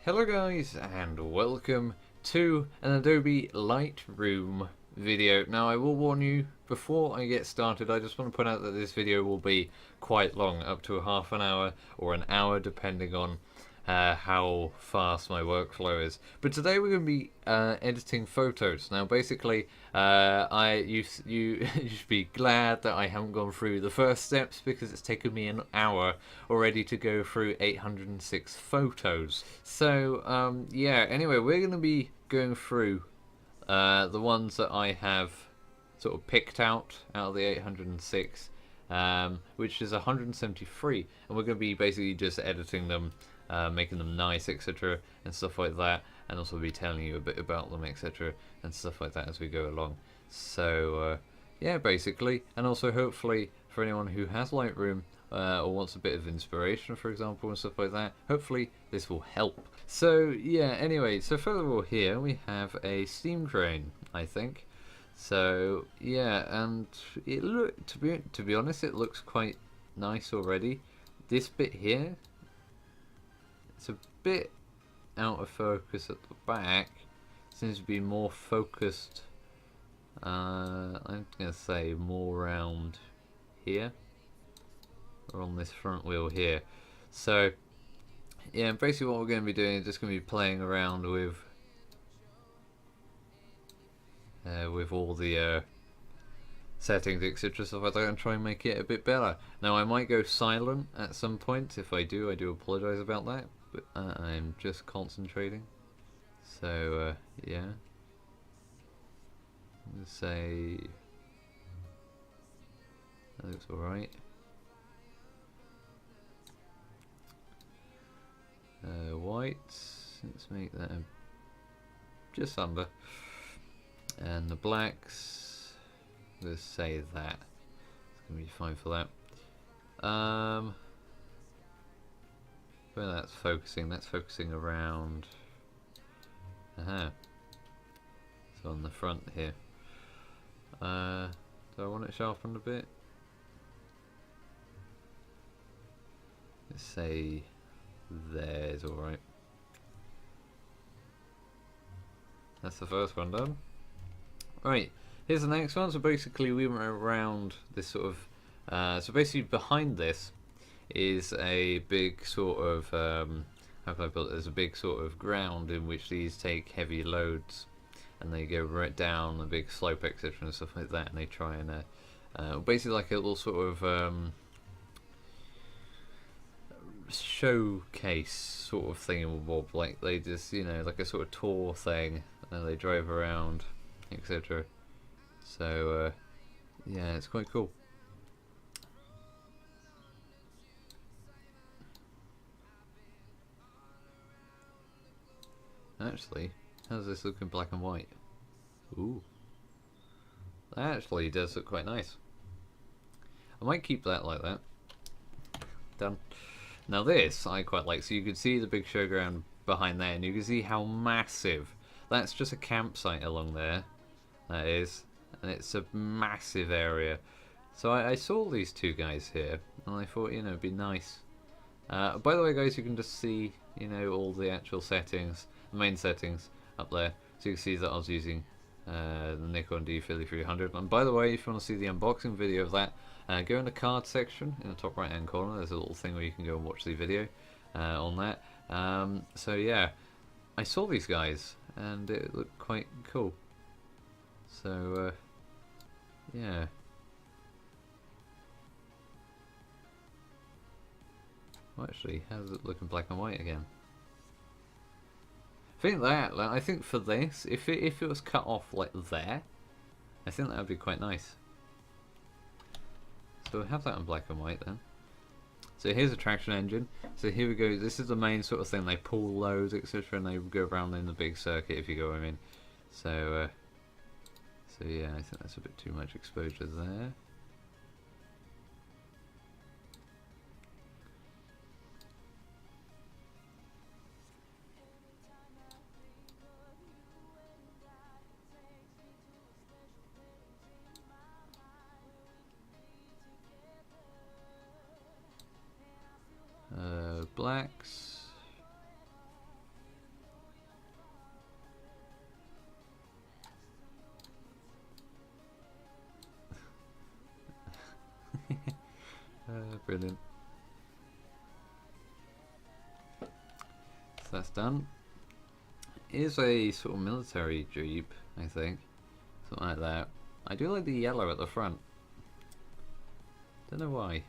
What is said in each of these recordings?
Hello guys and welcome to an Adobe Lightroom video. Now I will warn you before I get started, I just want to point out that this video will be quite long, up to a half an hour or an hour depending on how fast my workflow is. But today we're going to be editing photos. Now basically you should be glad that I haven't gone through the first steps, because it's taken me an hour already to go through 806 photos. So yeah, anyway, we're going to be going through the ones that I have sort of picked out of the 806, which is 173, and we're going to be basically just editing them, making them nice, etc., and stuff like that, and also be telling you a bit about them, etc., and stuff like that as we go along. So yeah, basically, and also hopefully for anyone who has Lightroom or wants a bit of inspiration, for example, and stuff like that, hopefully this will help. So yeah, anyway, so first of all here we have a steam crane, I think. So yeah, and it look to be honest, it looks quite nice already. This bit here, it's a bit out of focus at the back. Seems to be more focused. I'm gonna say more around here, or on this front wheel here. So yeah, basically what we're going to be doing is just going to be playing around with all the settings, etc., stuff like that, and try and make it a bit better. Now I might go silent at some point. If I do apologise about that, but I'm just concentrating. So yeah, let's say that looks alright. Whites, let's make that just under, and the blacks, let's say that it's gonna be fine for that. Where that's focusing around, so on the front here. Do I want it sharpened a bit? Let's say there's alright. That's the first one done. Right, here's the next one. So basically we went around this sort of so basically behind this is a big sort of how can I put it? There's a big sort of ground in which these take heavy loads, and they go right down a big slope, etc., and stuff like that, and they try and basically like a little sort of showcase sort of thing in Bob, like they just, you know, like a sort of tour thing, and they drive around, etc. So yeah, it's quite cool. Actually, how does this look in black and white? Ooh, that actually does look quite nice. I might keep that like that. Done. Now this I quite like. So you can see the big showground behind there, and you can see how massive. That's just a campsite along there. That is, and it's a massive area. So I saw these two guys here, and I thought, you know, it'd be nice. By the way, guys, you can just see, you know, all the actual settings, the main settings up there. So you can see that I was using the Nikon D3300. And by the way, if you want to see the unboxing video of that, go in the card section in the top right hand corner. There's a little thing where you can go and watch the video on that. So yeah, I saw these guys and it looked quite cool. So yeah. Well, actually, how does it look in black and white again? I think for this, if it was cut off like there, I think that would be quite nice. So we'll have that in black and white then. So here's a traction engine. So here we go. This is the main sort of thing. They pull loads, etc., and they go around in the big circuit, if you go what I mean. So so yeah, I think that's a bit too much exposure there. Blacks. Brilliant. So that's done. It is a sort of military Jeep, I think. Something like that. I do like the yellow at the front. Don't know why.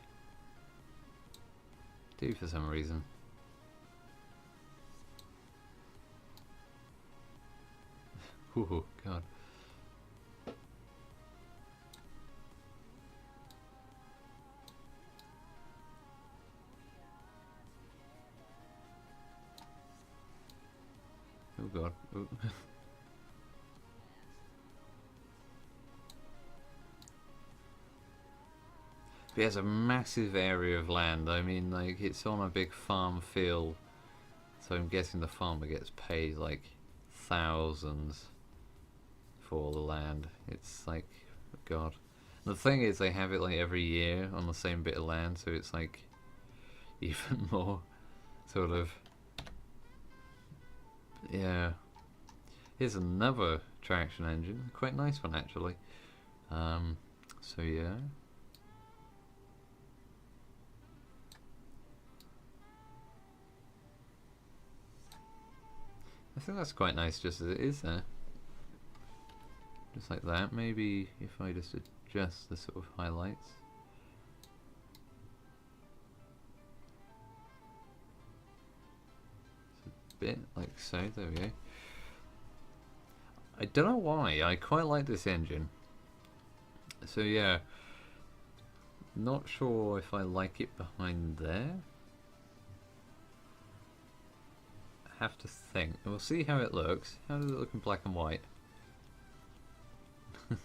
Do for some reason. Oh god. Oh god. Ooh. It has a massive area of land. I mean, like, it's on a big farm field, so I'm guessing the farmer gets paid like thousands for the land. It's like, god. The thing is, they have it like every year on the same bit of land, so it's like even more sort of. Yeah. Here's another traction engine, quite nice one actually. So yeah. I think that's quite nice just as it is there. Just like that. Maybe if I just adjust the sort of highlights. It's a bit like so, there we go. I don't know why, I quite like this engine. So yeah. Not sure if I like it behind there. Have to think. We'll see how it looks. How does it look in black and white? I'm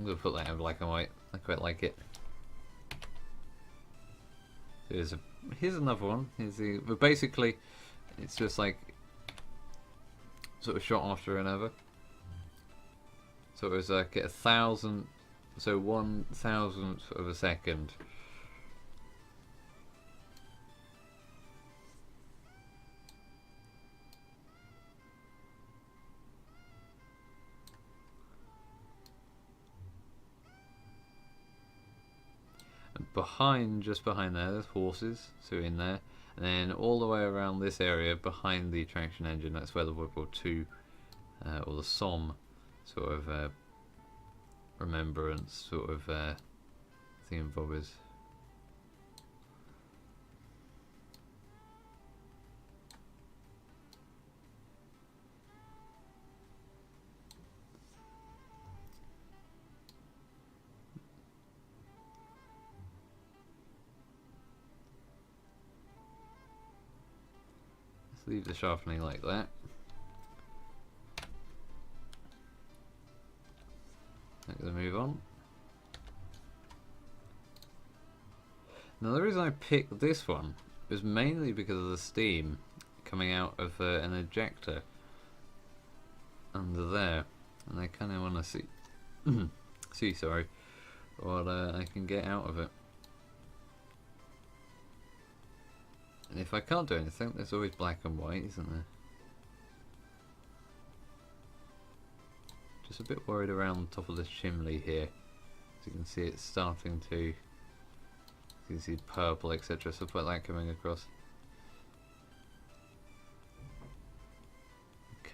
gonna put that in black and white. I quite like it. Here's another one. But basically, it's just like sort of shot after another. So it was like 1,000. So 1,000th of a second. And behind, just behind there, there's horses, so in there. And then all the way around this area, behind the traction engine, that's where the World War II, or the Somme, sort of remembrance sort of thingamabob is. Let's leave the sharpening like that. Let's move on. Now the reason I picked this one was mainly because of the steam coming out of an ejector under there, and I kind of want to see what I can get out of it. And if I can't do anything, there's always black and white, isn't there? Just a bit worried around the top of this chimney here. As you can see, it's starting to. You can see purple, etc. So put that coming across.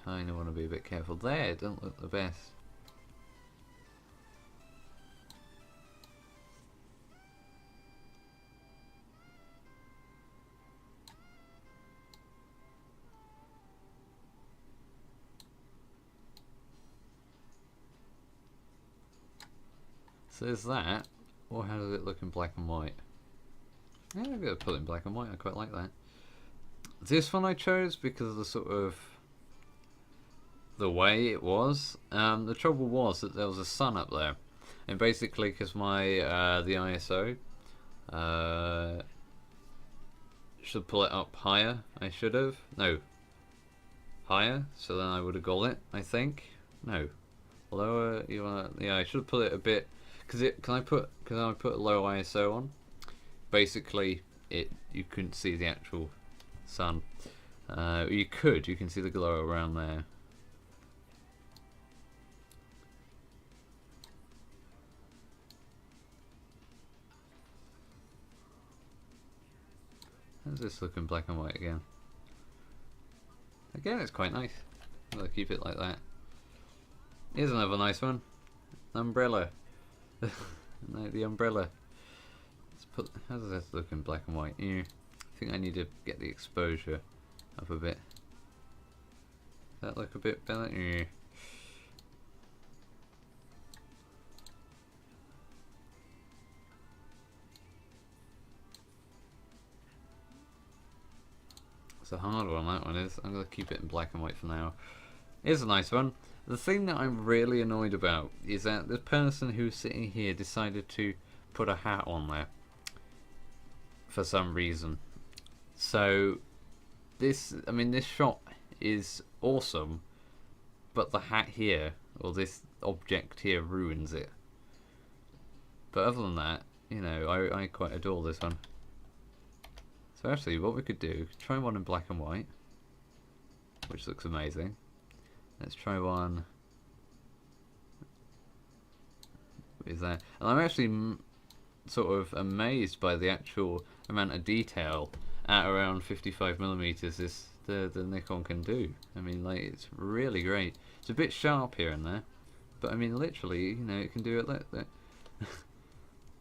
Kind of want to be a bit careful there. It doesn't look the best. So there's that, or how does it look in black and white? Yeah, I'm going to put it in black and white, I quite like that. This one I chose because of the sort of the way it was. The trouble was that there was a sun up there, and basically because my the ISO should pull it up higher. I should have higher, so then I would have got it. I think lower. You want? Yeah, I should put it a bit. Because I put a low ISO on, basically you couldn't see the actual sun. You can see the glow around there. How's this look in black and white again? Again, it's quite nice. I'll keep it like that. Here's another nice one. Umbrella. No, the umbrella. Let's put. How does this look in black and white? Yeah. I think I need to get the exposure up a bit. Does that look a bit better? Yeah. It's a hard one, that one is. I'm going to keep it in black and white for now. Here's a nice one. The thing that I'm really annoyed about is that the person who's sitting here decided to put a hat on there for some reason. So this shot is awesome, but the hat here, or this object here, ruins it. But other than that, you know, I quite adore this one. So actually, what we could do, try one in black and white, which looks amazing. Let's try one with that. And I'm actually sort of amazed by the actual amount of detail at around 55mm the Nikon can do. I mean, like, it's really great. It's a bit sharp here and there, but I mean, literally, you know, it can do it like that.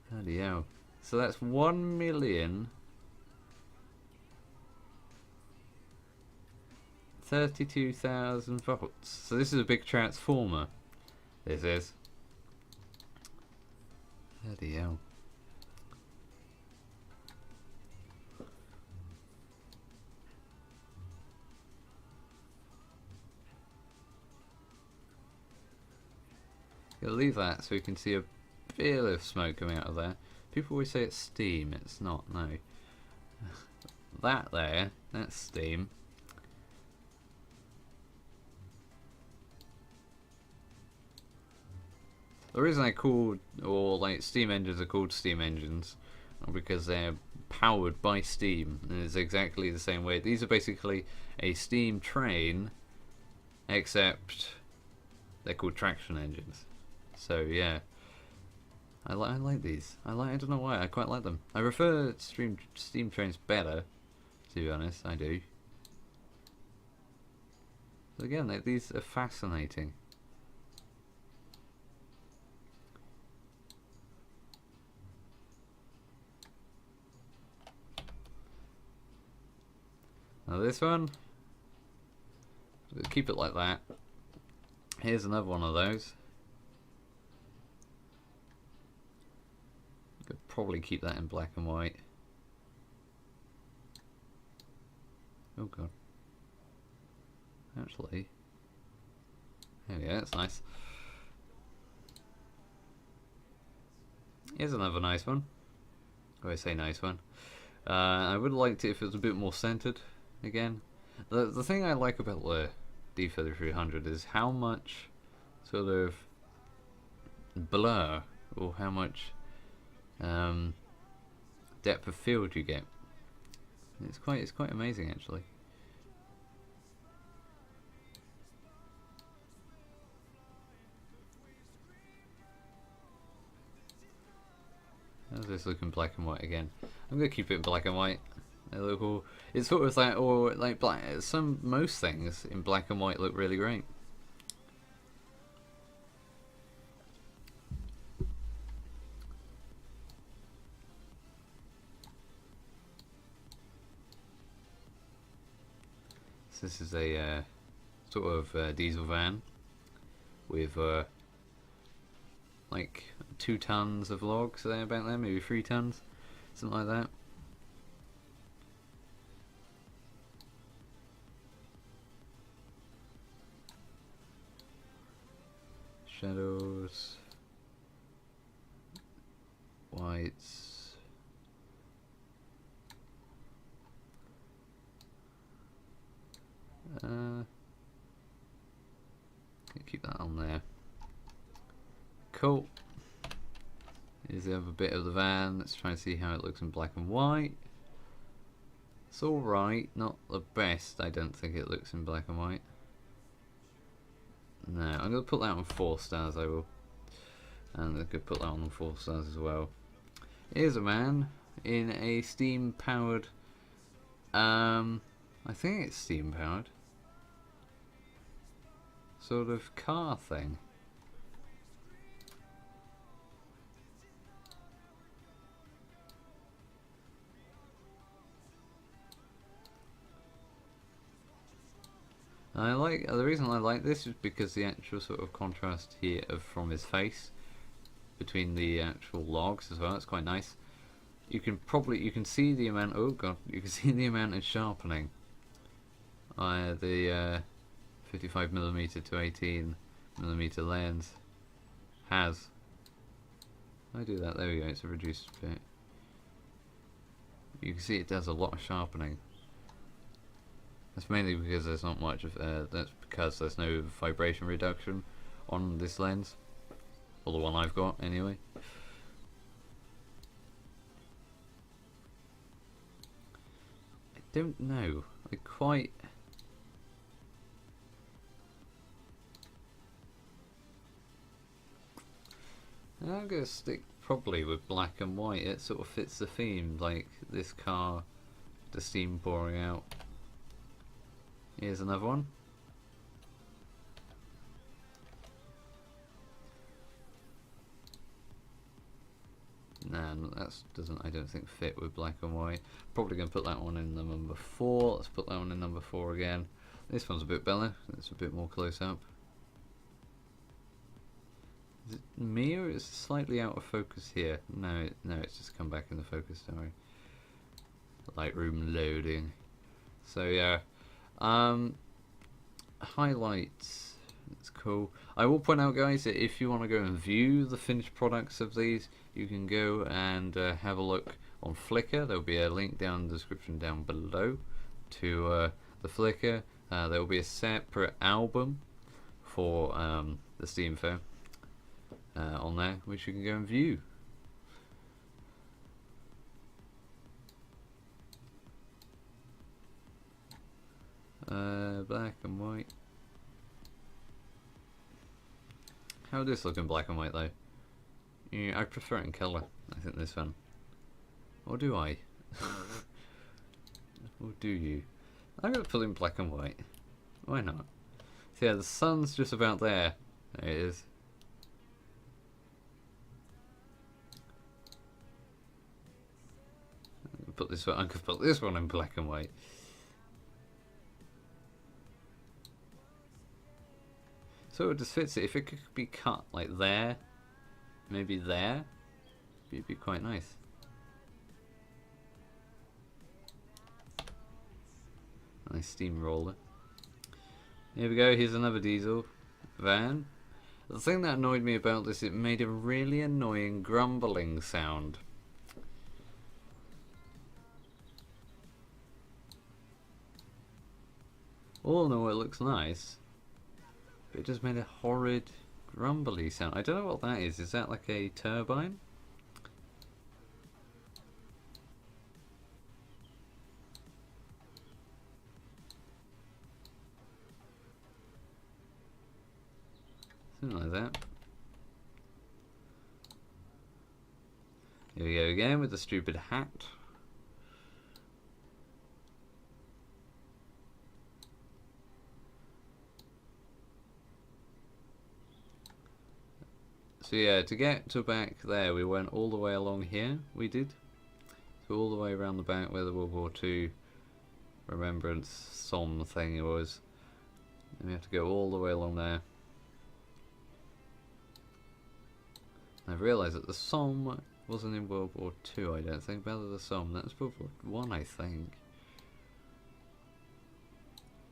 Bloody hell. So that's 1,032,000 volts. So this is a big transformer. This is. Bloody hell. I'll leave that so you can see a bit of smoke coming out of there. People always say it's steam. It's not, no. That there, that's steam. The reason they're called, or like steam engines are called steam engines, because they're powered by steam, and it's exactly the same way. These are basically a steam train, except they're called traction engines. So yeah, I like these. I don't know why, I quite like them. I prefer steam trains better, to be honest. I do. But again, these are fascinating. Now this one, we'll keep it like that. Here's another one of those. Could probably keep that in black and white. Oh god. Actually, there we go, that's nice. Here's another nice one. Oh, I say nice one. I would have liked it if it was a bit more centered. Again, the thing I like about the D3300 is how much sort of blur, or how much depth of field you get. It's quite amazing actually. How's this look in black and white again? I'm gonna keep it in black and white. They look all, it's sort of like, or like black. Most things in black and white look really great. So this is a sort of diesel van with like 2 tons of logs there, about there, maybe 3 tons, something like that. Shadows, whites, keep that on there. Cool. Here's the other bit of the van. Let's try and see how it looks in black and white. It's alright, not the best. I don't think it looks in black and white. No, I'm going to put that on 4 stars, I will. And I could put that on 4 stars as well. Here's a man in a steam-powered I think it's steam powered. Sort of car thing. I like the reason I like this is because the actual sort of contrast here from his face between the actual logs as well. It's quite nice. You can see the amount. Oh god, you can see the amount of sharpening. The 55mm to 18mm lens has. I do that. There we go. It's a reduced bit. You can see it does a lot of sharpening. That's mainly because there's not much of. That's because there's no vibration reduction on this lens, or the one I've got anyway. I don't know. I'm gonna stick probably with black and white. It sort of fits the theme, like this car, the steam pouring out. Here's another one. Nah, that doesn't, I don't think, fit with black and white. Probably going to put that one in the number 4. Let's put that one in number 4 again. This one's a bit better. It's a bit more close up. Is it me or is it slightly out of focus here? No, it's just come back in the focus, don't worry. Lightroom loading. So yeah. Highlights. That's cool. I will point out, guys, that if you want to go and view the finished products of these, you can go and have a look on Flickr. There'll be a link down in the description down below to the Flickr. There will be a separate album for the Steam Fair on there, which you can go and view. Black and white. How would this look in black and white though? Yeah, I prefer it in colour. I think this one. Or do I? Or do you? I'm going to put it in black and white. Why not? So yeah, the sun's just about there. There it is. Put this one. I could put this one in black and white. So it just fits it. If it could be cut like there, maybe there, it'd be quite nice. Nice steamroller. Here we go. Here's another diesel van. The thing that annoyed me about this, it made a really annoying grumbling sound. All in all, it looks nice. It just made a horrid grumbly sound. I don't know what that is. Is that like a turbine? Something like that. Here we go again with the stupid hat. So yeah, to get to back there, we went all the way along here, we did. So all the way around the back where the World War II Remembrance Somme thing was. And we have to go all the way along there. I've realised that the Somme wasn't in World War II, I don't think. Battle of the Somme, that was World War I, I think.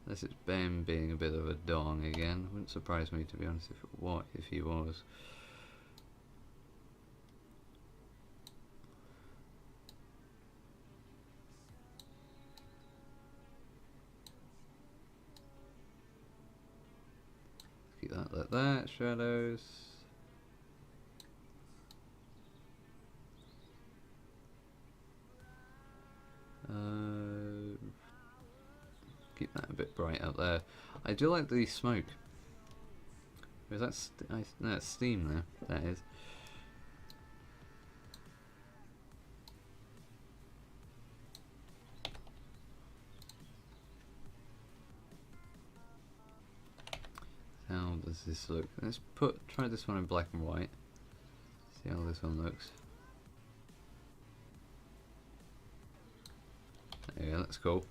Unless it's Ben being a bit of a dong again. Wouldn't surprise me, to be honest, if he was. Keep that like that, shadows. Keep that a bit bright up there. I do like the smoke. Is that no, it's steam there. That is. does this look? Let's try this one in black and white. See how this one looks. Yeah, that's cool.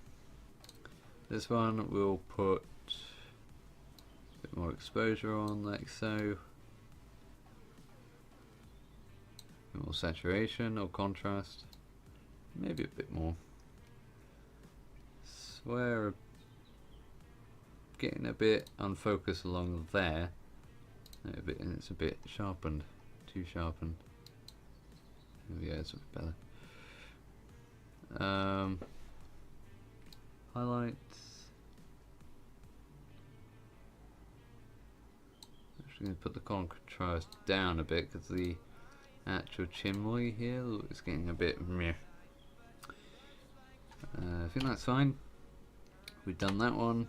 This one we'll put a bit more exposure on, like so. A bit more saturation or contrast. Maybe a bit more. Swear getting a bit unfocused along there. And it's a bit sharpened. Too sharpened. Yeah, it's a bit better. Highlights. Actually going to put the contrast down a bit because the actual chimney here is getting a bit meh. I think that's fine. We've done that one.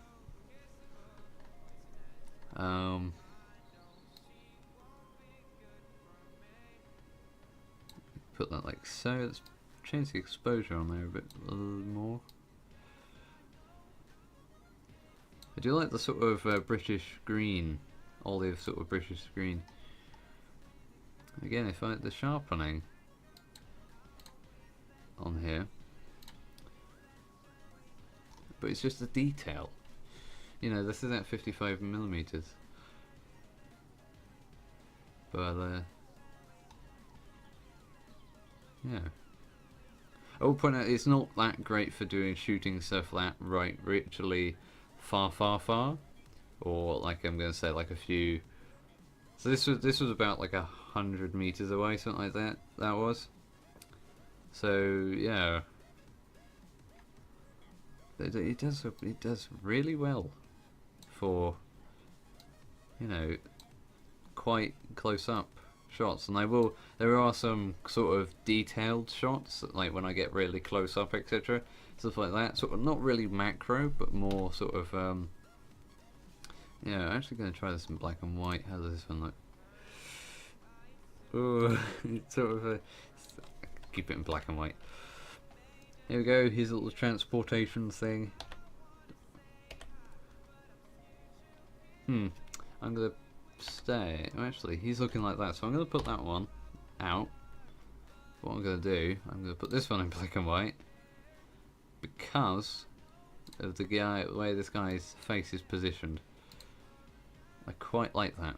Put that like so. Let's change the exposure on there a little more. I do like the sort of British green, olive sort of British green. Again, if I the sharpening on here, but it's just a detail. You know, this is at 55mm, but yeah. I will point out it's not that great for shooting stuff that literally far, or like I'm going to say like a few. So this was about like 100 meters away, something like that. That was. So yeah, it does really well for, you know, quite close up shots. And there are some sort of detailed shots, like when I get really close up, etc., stuff like that. Sort of not really macro, but more sort of yeah. I'm actually going to try this in black and white. How does this one look? Ooh, it's sort of keep it in black and white. Here we go. Here's a little transportation thing. I'm gonna stay. Oh, actually, he's looking like that, so I'm gonna put that one out. What I'm gonna do, I'm gonna put this one in black and white because of the way this guy's face is positioned. I quite like that.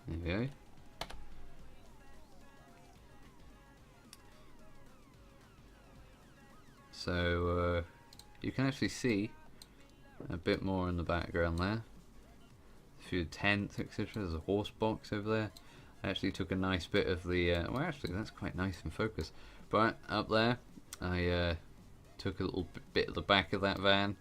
There we go. So you can actually see a bit more in the background there. A few tents, etc. There's a horse box over there. I actually took a nice bit of the. Well, actually, that's quite nice in focus. But up there, I took a little bit of the back of that van.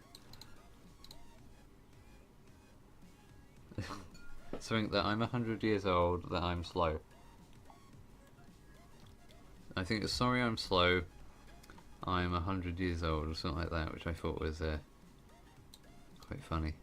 Something that I'm 100 years old, that I'm slow. I think it's sorry I'm slow, I'm 100 years old, or something like that, which I thought was quite funny.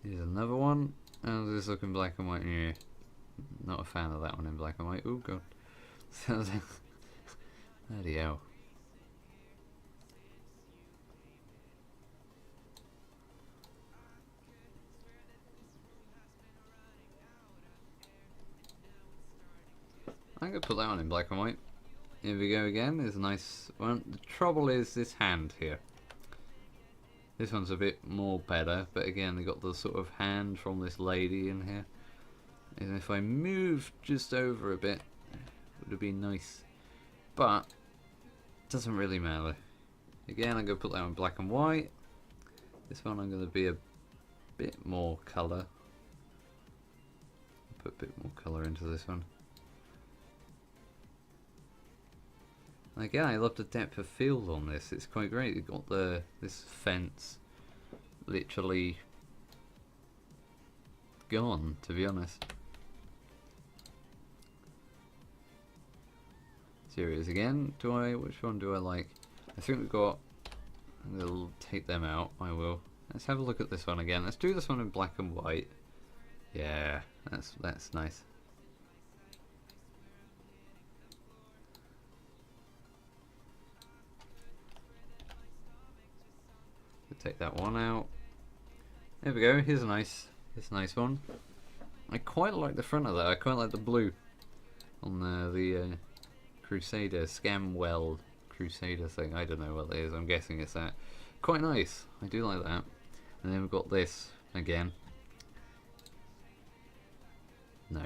Here's another one. How's this look in black and white? Yeah, not a fan of that one in black and white. Oh god. Bloody hell. I'm gonna put that one in black and white. Here we go again. There's a nice one. The trouble is this hand here. This one's a bit more better, but again, they got the sort of hand from this lady in here. And if I move just over a bit, it would have been nice. But it doesn't really matter. Again, I'm going to put that one black and white. This one I'm going to be a bit more colour. Put a bit more colour into this one. Again, I love the depth of field on this. It's quite great. You've got this fence literally gone, to be honest. Series again. Which one do I like? I think we've got. I'll take them out. I will. Let's have a look at this one again. Let's do this one in black and white. Yeah, that's nice. Take that one out. There we go. Here's a nice one. I quite like the front of that. I quite like the blue on the Crusader Scamwell Crusader thing. I don't know what it is. I'm guessing it's that. Quite nice. I do like that. And then we've got this again. No.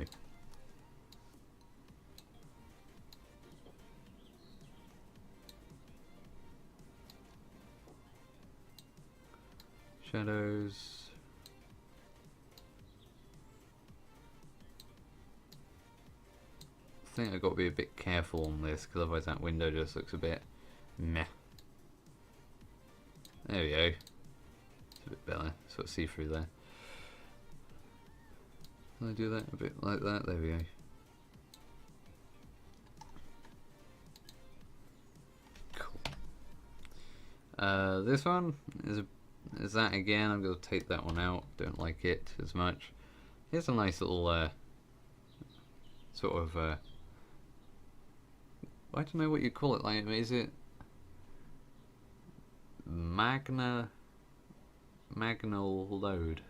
Shadows. I think I've got to be a bit careful on this because otherwise that window just looks a bit meh. There we go. It's a bit better. Sort of see through there. Can I do that a bit like that? There we go. Cool. This one is that again. I'm going to take that one out. Don't like it as much. Here's a nice little sort of I don't know what you call it. Like, is it magnal load,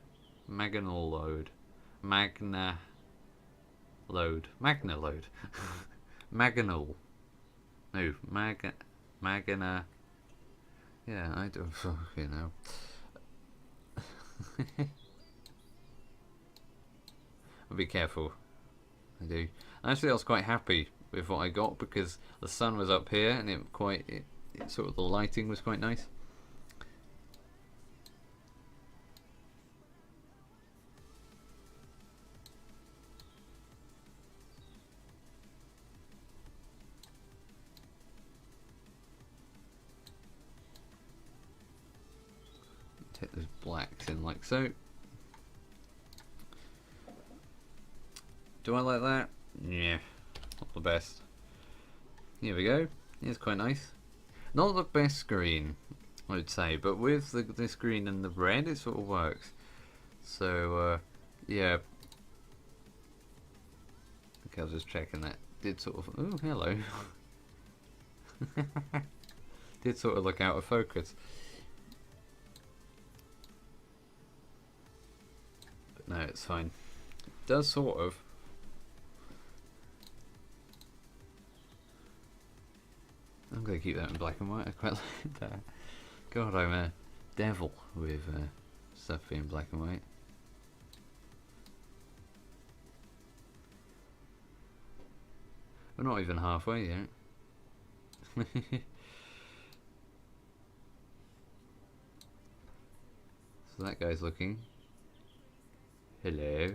magna load, magnal, no, magna. Yeah, I don't fucking know. I'll be careful. I do. Actually, I was quite happy with what I got because the sun was up here and it sort of the lighting was quite nice. Take those blacks in like so. Do I like that? Yeah, not the best. Here we go. It's quite nice. Not the best green, I would say, but with this green and the red, it sort of works. So, yeah. Okay, I was just checking that. Did sort of. Oh, hello. Did sort of look out of focus. But no, it's fine. It does sort of. I'm going to keep that in black and white. I quite like that. God, I'm a devil with stuff being black and white. We're not even halfway yet. So that guy's looking. Hello.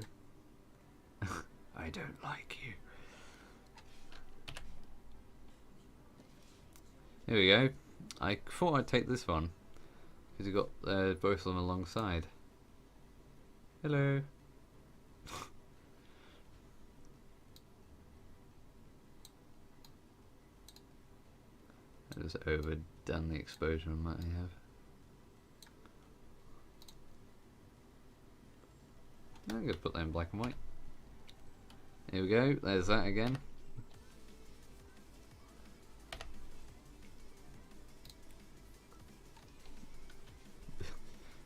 I don't like you. Here we go. I thought I'd take this one because you got both of them alongside. Hello. I just overdone the exposure on that I have. I'm going to put that in black and white. Here we go. There's that again.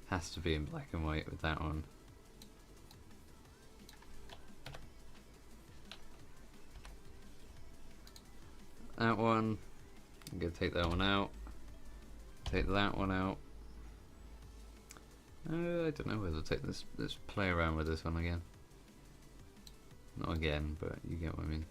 Has to be in black and white with that one. That one. I'm going to take that one out. Take that one out. I don't know whether to take this. Let's play around with this one again. Not again, but you get what I mean.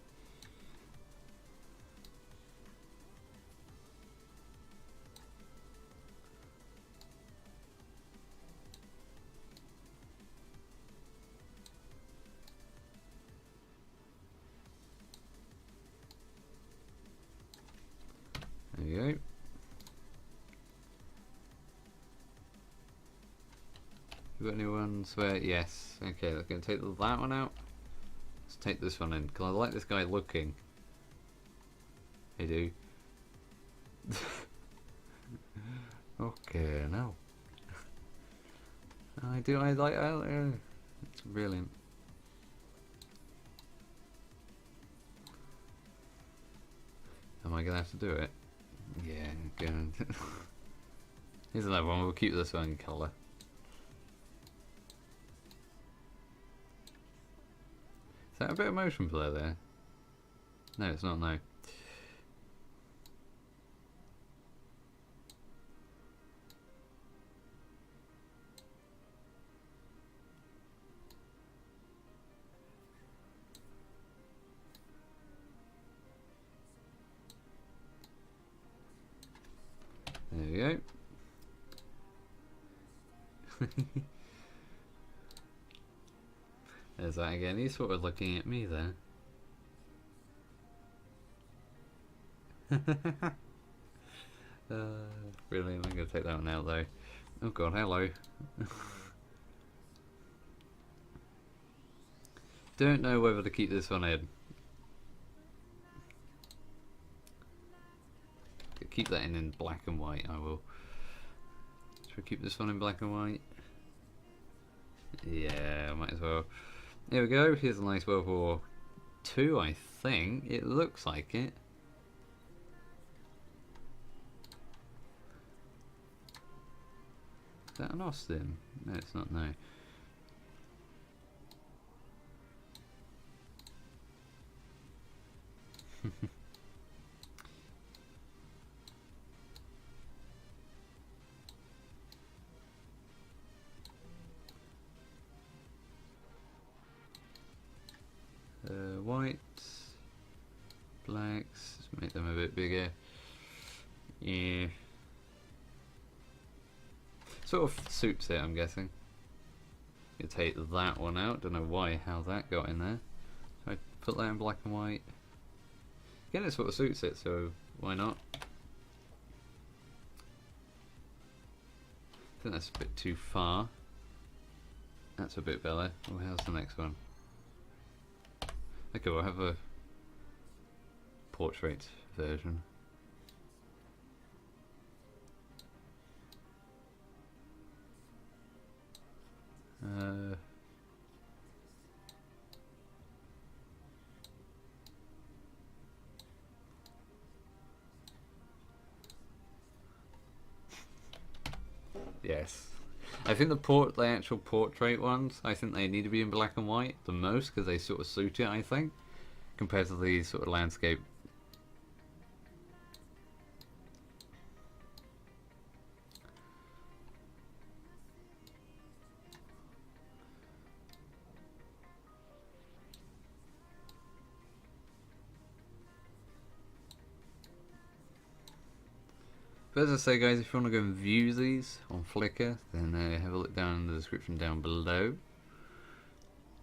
There you go. You got any ones where, yes, okay, I'm going to take that one out. Let's take this one in, because I like this guy looking. I do. Okay, no. I do, I like, it's brilliant. Am I going to have to do it? Yeah, good. Here's another one, we'll keep this one in colour. Is that a bit of motion blur there? No, it's not, no. There we go. There's that again. He's sort of looking at me there. Brilliant. I'm going to take that one out though. Oh god, hello. Don't know whether to keep this one in. Keep that in black and white, I will. Should we keep this one in black and white? Yeah, might as well. Here we go, here's a nice World War II, I think. It looks like it. Is that an Austin? No, it's not, no. Whites, blacks, let's make them a bit bigger. Yeah. Sort of suits it, I'm guessing. You take that one out, don't know why, how that got in there. So I put that in black and white. Again, it sort of suits it, so why not? I think that's a bit too far. That's a bit better. Oh, how's the next one? Okay, we'll have a portrait version. Yes. I think the actual portrait ones, I think they need to be in black and white the most because they sort of suit it, I think, compared to the sort of landscape. But as I say, guys, if you want to go and view these on Flickr, then have a look down in the description down below.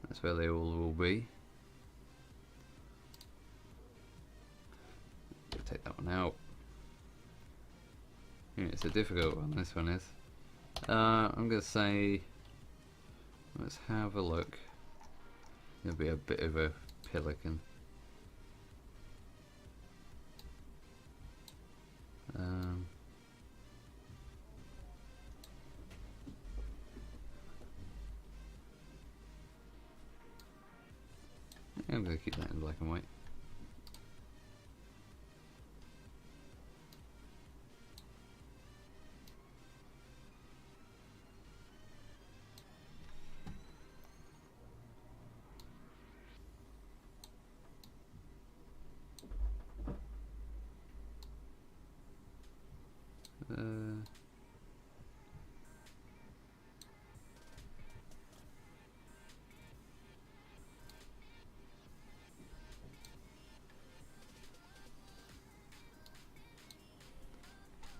That's where they all will be. Take that one out. Yeah, it's a difficult one, this one is. I'm going to say, let's have a look. There'll be a bit of a pelican. I'm going to keep that in black and white.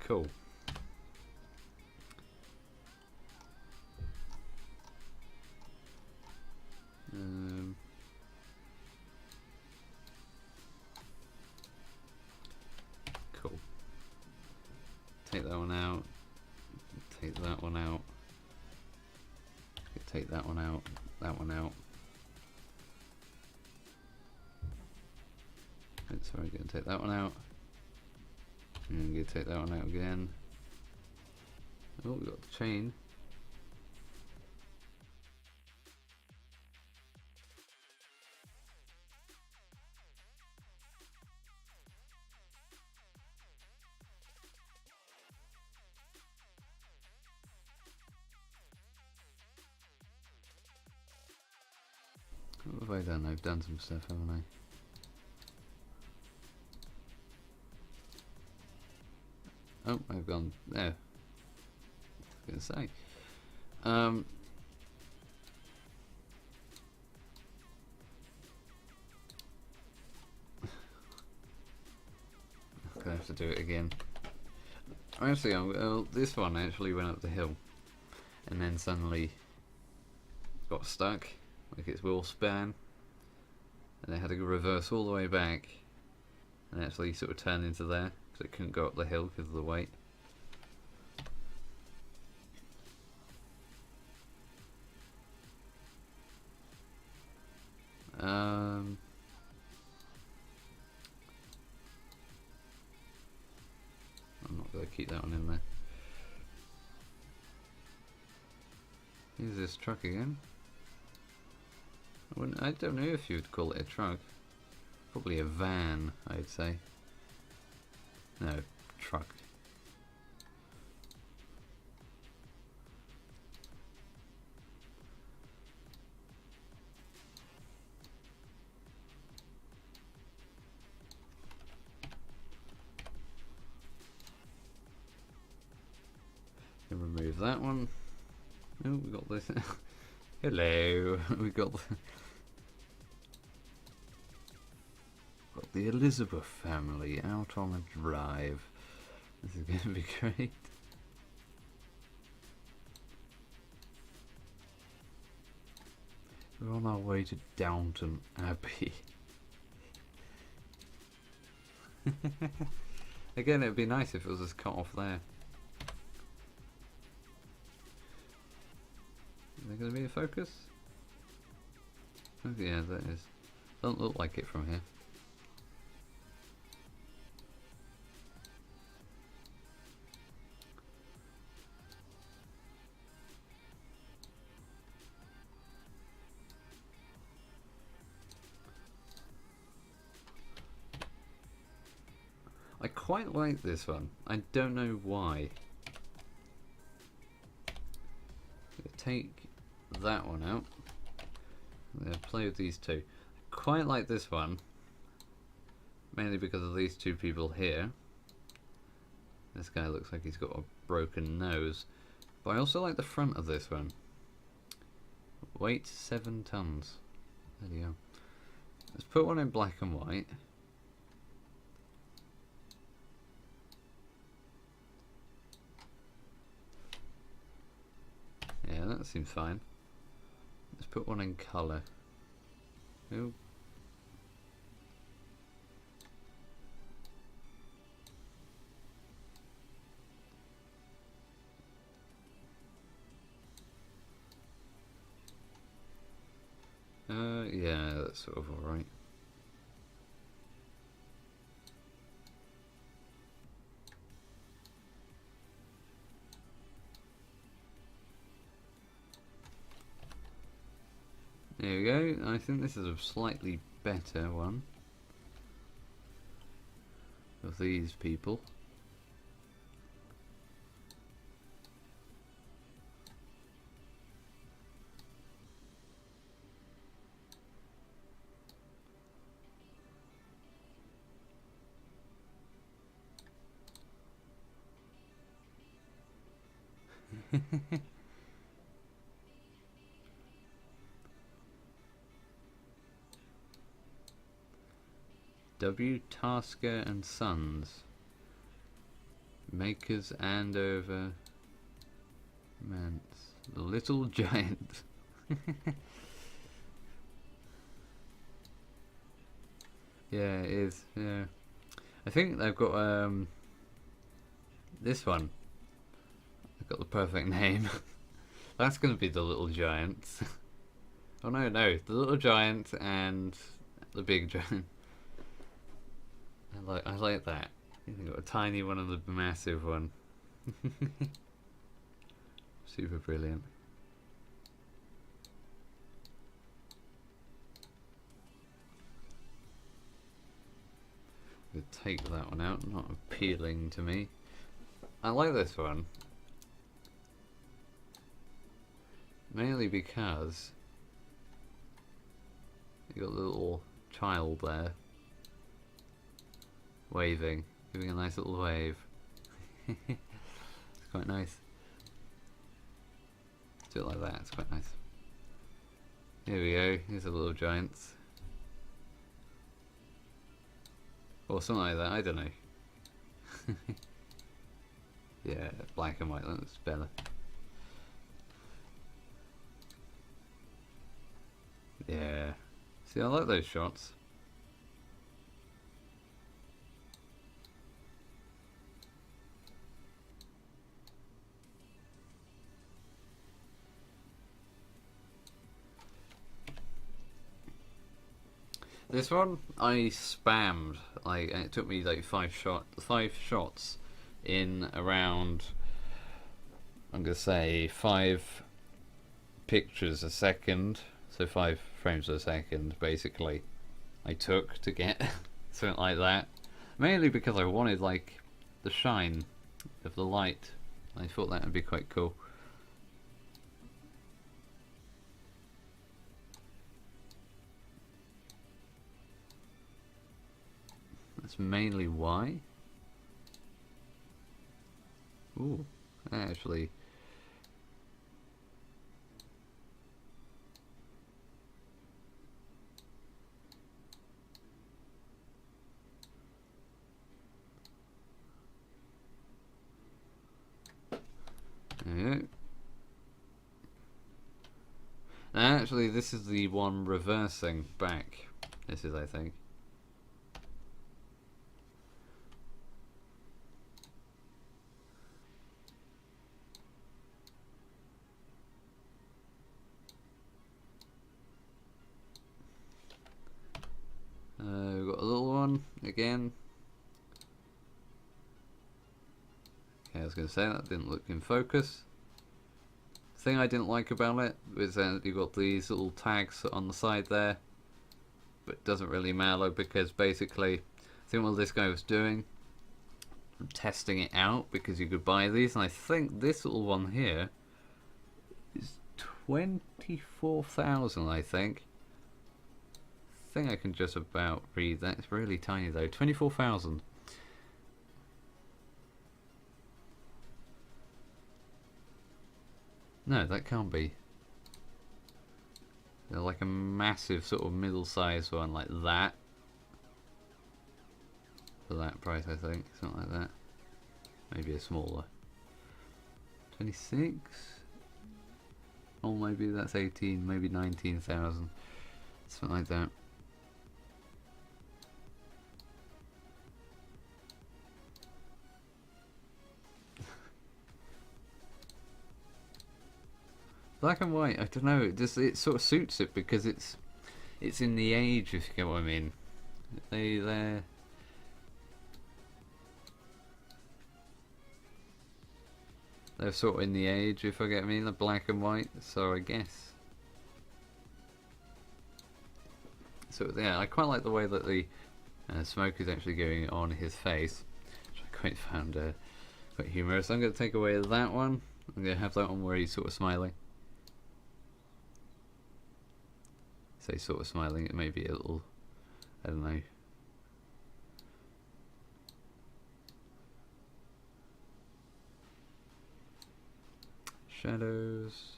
Cool. Cool. Take that one out. Take that one out. one out. Sorry, going to take that one out. And I'm going to take that one out again. Oh, we've got the chain. What have I done? I've done some stuff, haven't I? Oh, I've gone there. I was going to say. I'm gonna have to do it again. Actually, well, this one actually went up the hill, and then suddenly got stuck, like its wheel span, and it had to reverse all the way back, and actually sort of turn into there because it couldn't go up the hill because of the weight. I'm not going to keep that one in there. Here's this truck again. I don't know if you'd call it a truck. Probably a van, I'd say. No, truck. Remove that one. Oh, we got this. Hello. We got the Elizabeth family out on a drive. This is going to be great. We're on our way to Downton Abbey. Again, it would be nice if it was just cut off there. Is there going to be a focus? Oh yeah, that is. Doesn't look like it from here. I quite like this one. I don't know why. Take that one out. I'm going to play with these two. I quite like this one, mainly because of these two people here. This guy looks like he's got a broken nose, but I also like the front of this one. Weight 7 tons. There you go. Let's put one in black and white. Yeah, that seems fine. Let's put one in colour. Ooh. Yeah, that's sort of alright. There we go. I think this is a slightly better one of these people. W. Tasker and Sons, makers Andover, Mance, the Little Giant. Yeah, it is. Yeah, I think they've got this one. They've got the perfect name. That's going to be the Little Giants. Oh no, no, the little giant and the big giant. I like that. You've got a tiny one and the massive one. Super brilliant. I'm gonna take that one out, not appealing to me. I like this one. Mainly because you got a little child there waving, giving a nice little wave. It's quite nice. Do it like that, it's quite nice. Here we go, here's the little giants. Or something like that, I don't know. Yeah, black and white, that looks better. Yeah. See, I like those shots. This one I spammed. Like, and it took me like five shots in around, I'm gonna say 5 pictures a second. So 5 frames a second, basically. I took to get something like that. Mainly because I wanted like the shine of the light. I thought that would be quite cool. That's mainly why. Ooh, actually. There you go. Actually, this is the one reversing back. This is, I think. We've got a little one again. Okay, I was going to say that didn't look in focus. The thing I didn't like about it was that you've got these little tags on the side there, but it doesn't really matter because basically, I think what this guy was doing, testing it out because you could buy these, and I think this little one here is 24,000. I think I can just about read that. It's really tiny though. 24,000. No, that can't be. They're like a massive sort of middle-sized one like that. For that price, I think. Something like that. Maybe a smaller. 26? Or maybe that's 18, maybe 19,000. Something like that. Black and white, I don't know, it sort of suits it because it's in the age, if you get what I mean. They're sort of in the age, if I get what I mean, the black and white, so I guess. So yeah, I quite like the way that the smoke is actually going on his face, which I quite found quite humorous. I'm going to take away that one. I'm going to have that one where he's sort of smiling. Say sort of smiling, it may be a little, I don't know. Shadows.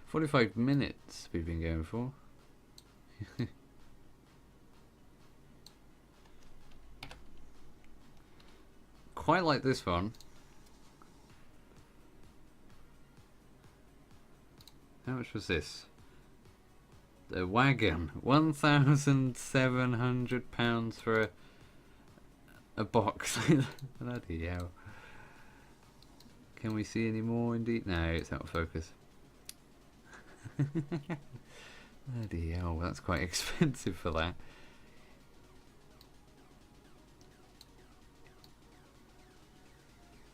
45 minutes we've been going for. Quite like this one. How much was this? The wagon, £1,700 for a box. Bloody hell. Can we see any more indeed? No, it's out of focus. Bloody hell, that's quite expensive for that.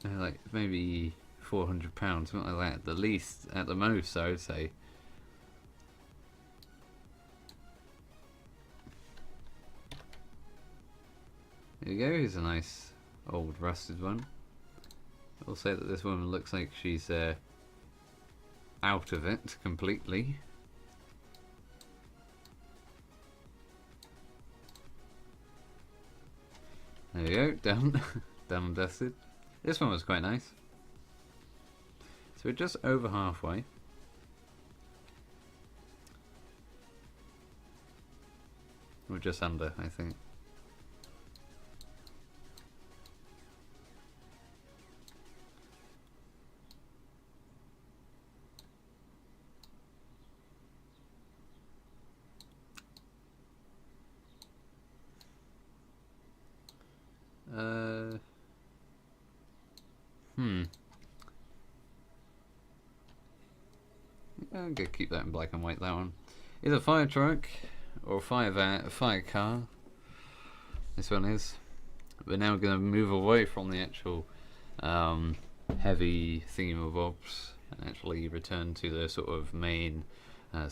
Like maybe £400, something like that. At the least, at the most, I would say. There you go. Here's a nice old rusted one. I'll say that this woman looks like she's out of it completely. There you go. Done. Done and dusted. This one was quite nice. So we're just over halfway. We're just under, I think. I'm gonna keep that in black and white, that one. Either fire truck or fire van, fire car. This one is. We're now gonna move away from the actual heavy thingamabobs and actually return to the sort of main I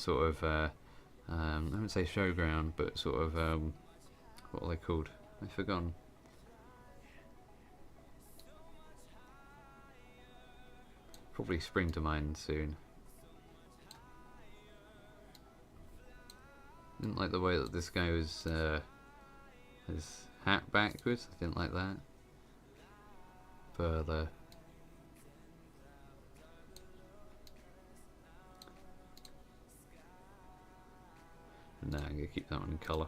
wouldn't say showground, but sort of what are they called? I've forgotten. Probably spring to mind soon. Didn't like the way that this guy was his hat backwards. I didn't like that. Further. No, I'm gonna keep that one in colour.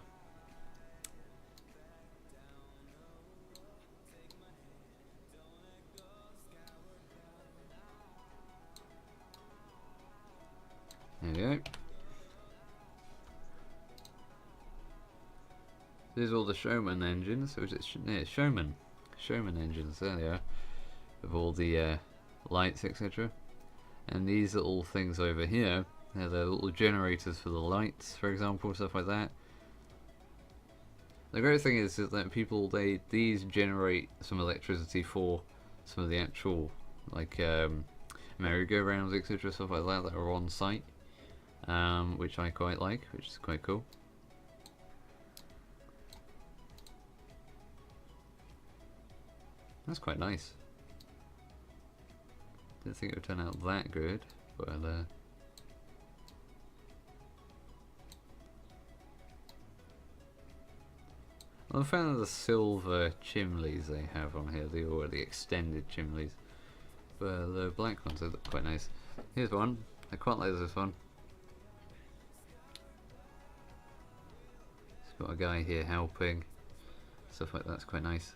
There we go. There's all the Showman engines. So it's Showman engines. There they are, with all the lights, etc. And these little things over here, they're the little generators for the lights, for example, stuff like that. The great thing is that these generate some electricity for some of the actual like merry-go-rounds, etc., stuff like that are on site, which I quite like, which is quite cool. That's quite nice. Didn't think it would turn out that good, but I'm a fan of the silver chimneys they have on here, the already extended chimneys. But the black ones, they look quite nice. Here's one. I quite like this one. It's got a guy here helping. Stuff like that's quite nice.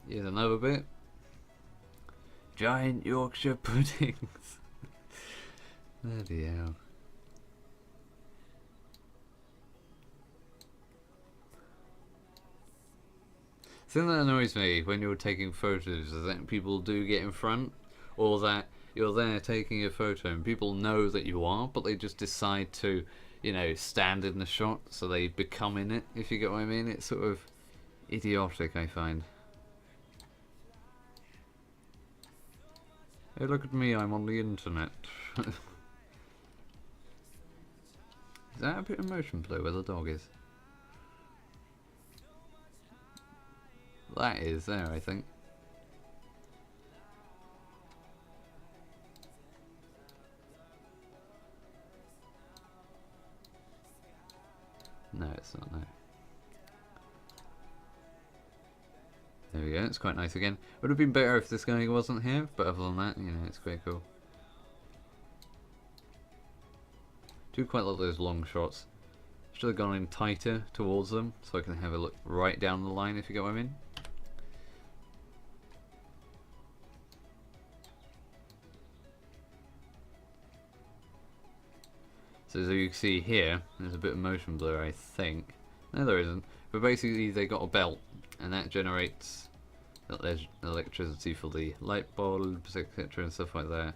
Here's another bit. Giant Yorkshire puddings. Bloody hell. The thing that annoys me when you're taking photos is that people do get in front, or that you're there taking a photo and people know that you are, but they just decide to, you know, stand in the shot, so they become in it, if you get what I mean. It's sort of idiotic, I find. Hey, look at me, I'm on the internet. Is that a bit of motion blur where the dog is? That is there, I think. No, it's not, no. There we go, it's quite nice again. Would have been better if this guy wasn't here, but other than that, you know, it's quite cool. Do quite like those long shots. Should have gone in tighter towards them, so I can have a look right down the line, if you get what I mean. So as you can see here, there's a bit of motion blur, I think. No, there isn't. But basically, they got a belt, and that generates electricity for the light bulbs, etc., and stuff like that.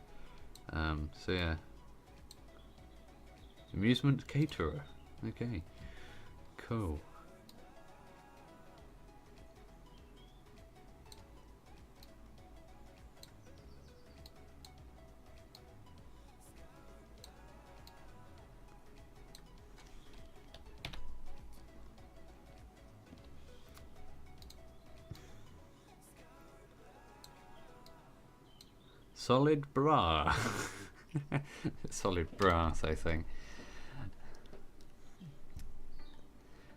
So yeah, amusement caterer. Okay, cool. Solid bra. Solid brass, I think.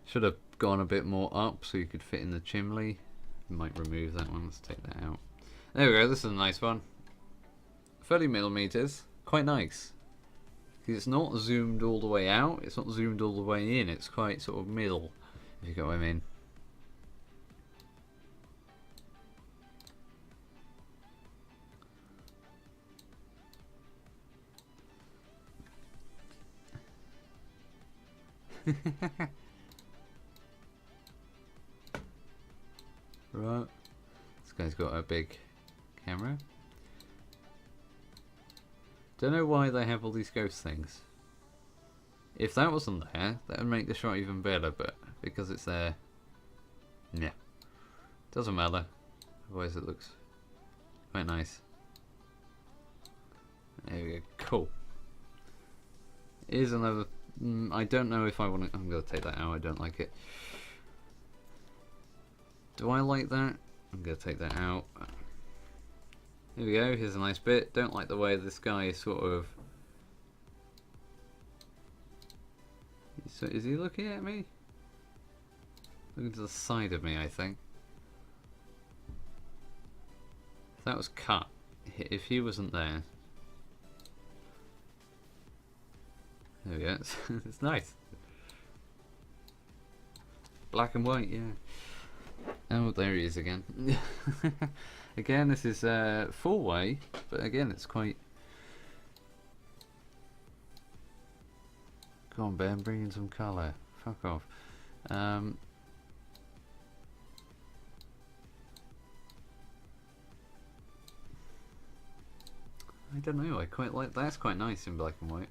Should have gone a bit more up so you could fit in the chimney. Might remove that one. Let's take that out. There we go. This is a nice one. 30mm. Quite nice. It's not zoomed all the way out. It's not zoomed all the way in. It's quite sort of middle, if you get what I mean. Right. This guy's got a big camera. Don't know why they have all these ghost things. If that wasn't there, that would make the shot even better, but because it's there, yeah. Doesn't matter. Otherwise it looks quite nice. There we go. Cool. Here's another... I don't know if I want to... I'm going to take that out. I don't like it. Do I like that? I'm going to take that out. Here we go. Here's a nice bit. Don't like the way this guy is sort of... So is he looking at me? Looking to the side of me, I think. If that was cut, if he wasn't there... There we go. It's nice. Black and white, yeah. Oh, there he is again. Again, this is full way, but again, it's quite... Come on, Ben, bring in some colour. Fuck off. I don't know, I quite like... That's quite nice in black and white.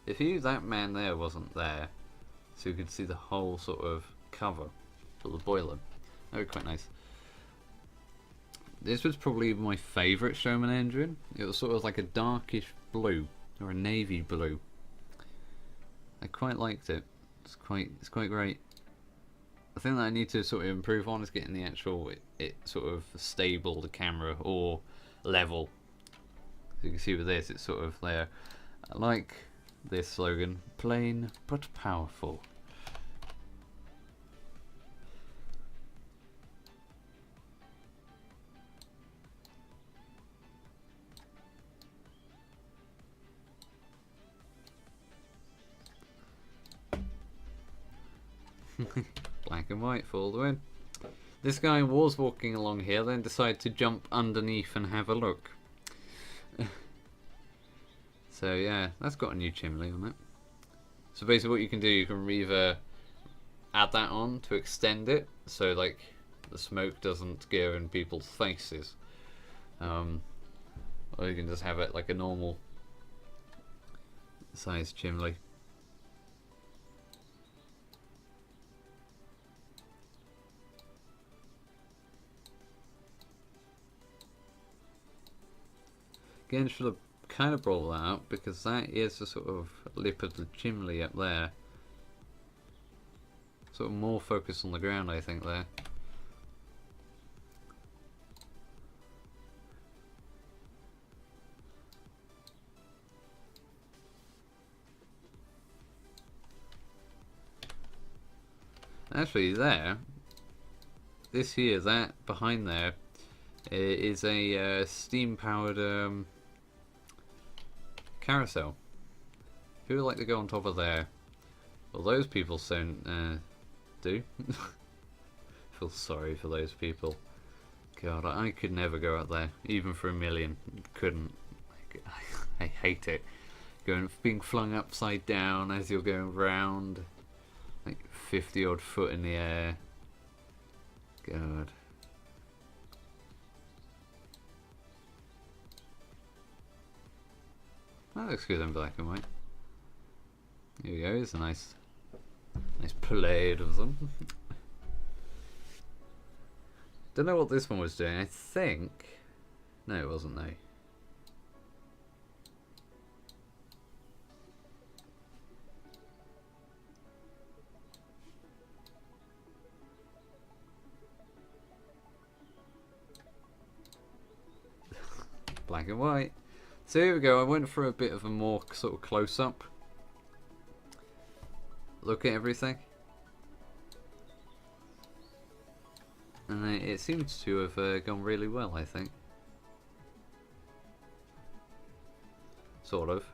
If that man there wasn't there, so you could see the whole sort of cover for the boiler, that would be quite nice. This was probably my favourite Showman engine. It was sort of like a darkish blue, or a navy blue. I quite liked it. It's quite great. The thing that I need to sort of improve on is getting the actual it sort of stable, the camera, or level. So you can see with this, it's sort of there. I like this slogan, plain but powerful. Black and white for all the win. This guy was walking along here, then decided to jump underneath and have a look. So yeah, that's got a new chimney on it. So basically what you can do, you can either add that on to extend it, so like the smoke doesn't go in people's faces. Or you can just have it like a normal size chimney. Again, should have kind of brought that up because that is the sort of lip of the chimney up there. Sort of more focus on the ground, I think, there. Actually, there, this here, that behind there, is a steam-powered carousel. Who would like to go on top of there? Well, those people do. Feel sorry for those people. God, I could never go out there, even for $1 million. Couldn't. I hate it. being flung upside down as you're going round, like 50 odd foot in the air. God. That looks good in black and white. Here we go, it's a nice parade of them. Don't know what this one was doing. I think... No, it wasn't, no. Black and white. So here we go, I went for a bit of a more sort of close-up look at everything. And it seems to have gone really well, I think. Sort of.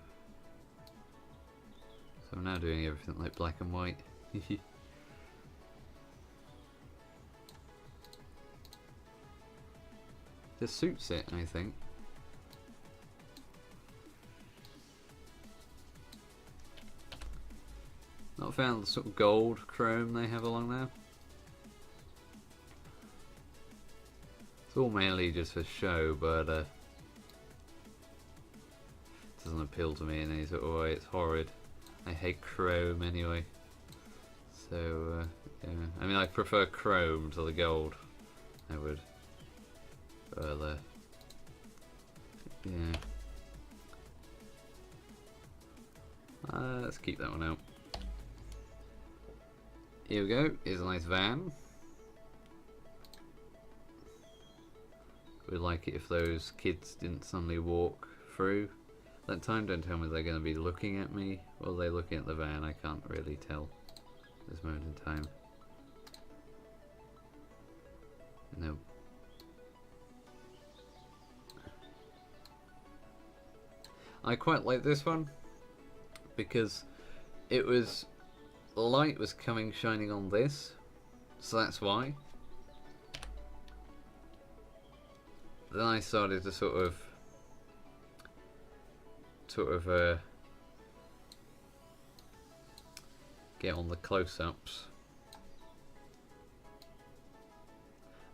So I'm now doing everything like black and white. Just suits it, I think. Not found the sort of gold chrome they have along there. It's all mainly just for show, but it doesn't appeal to me in any sort of way. It's horrid. I hate chrome anyway. So, yeah. I mean, I prefer chrome to the gold. I would. But, yeah. Let's keep that one out. Here we go. Here's a nice van. We'd like it if those kids didn't suddenly walk through that time. Don't tell me they're going to be looking at me while they're looking at the van. I can't really tell at this moment in time. No. I quite like this one because it was... the light was shining on this, so that's why. Then I started to sort of get on the close-ups.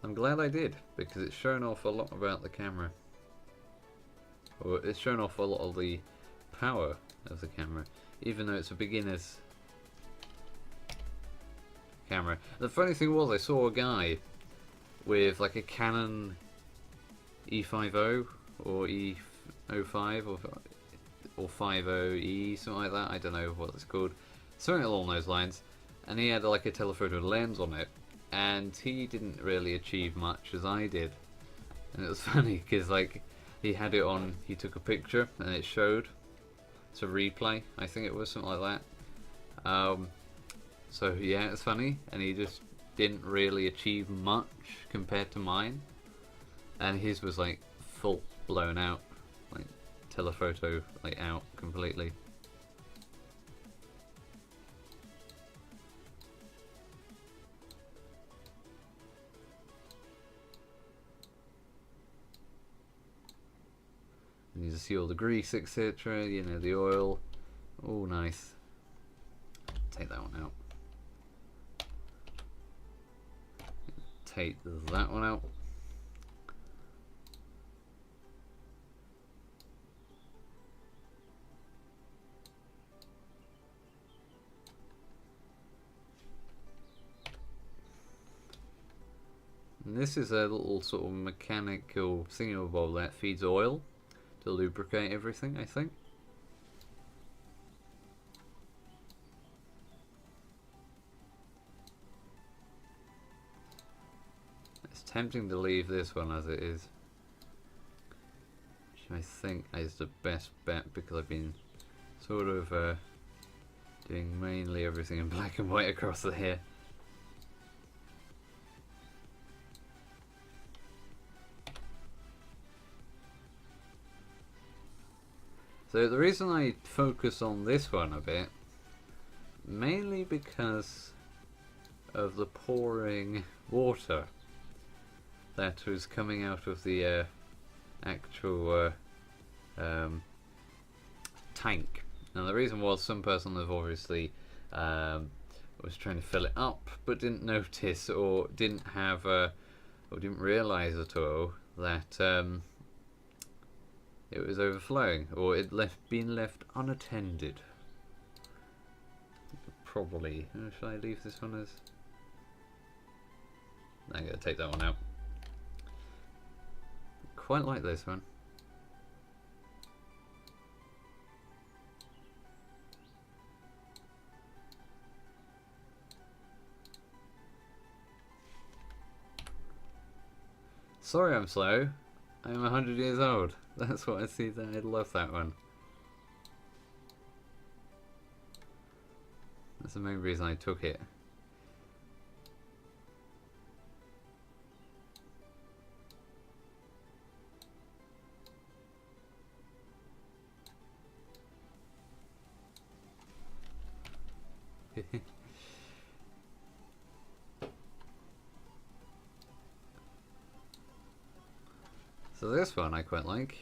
I'm glad I did, because it's shown off a lot about the camera. Or it's shown off a lot of the power of the camera, even though it's a beginner's camera. The funny thing was, I saw a guy with like a Canon E50 or E05 or 50E, something like that. I don't know what it's called, something along those lines. And he had like a telephoto lens on it, and he didn't really achieve much as I did. And it was funny because like he had it on, he took a picture and it showed to replay. I think it was something like that. So yeah, it's funny, and he just didn't really achieve much compared to mine, and his was like full blown out, like telephoto like out completely. And you just see all the grease, etc. You know, the oil. Oh, nice. Take that one out. Take that one out. And this is a little sort of mechanical thingamabob that feeds oil to lubricate everything, I think. It's tempting to leave this one as it is, which I think is the best bet, because I've been sort of doing mainly everything in black and white across the hair. So the reason I focus on this one a bit, mainly because of the pouring water that was coming out of the actual tank Now the reason was some person have obviously was trying to fill it up, but didn't notice or didn't have or didn't realise at all that it was overflowing, or it been left unattended. Probably. Should I leave this one as? I'm gonna take that one out. Quite like this one. Sorry I'm slow. I'm 100 years old. That's what I see. That I love that one. That's the main reason I took it. So this one I quite like.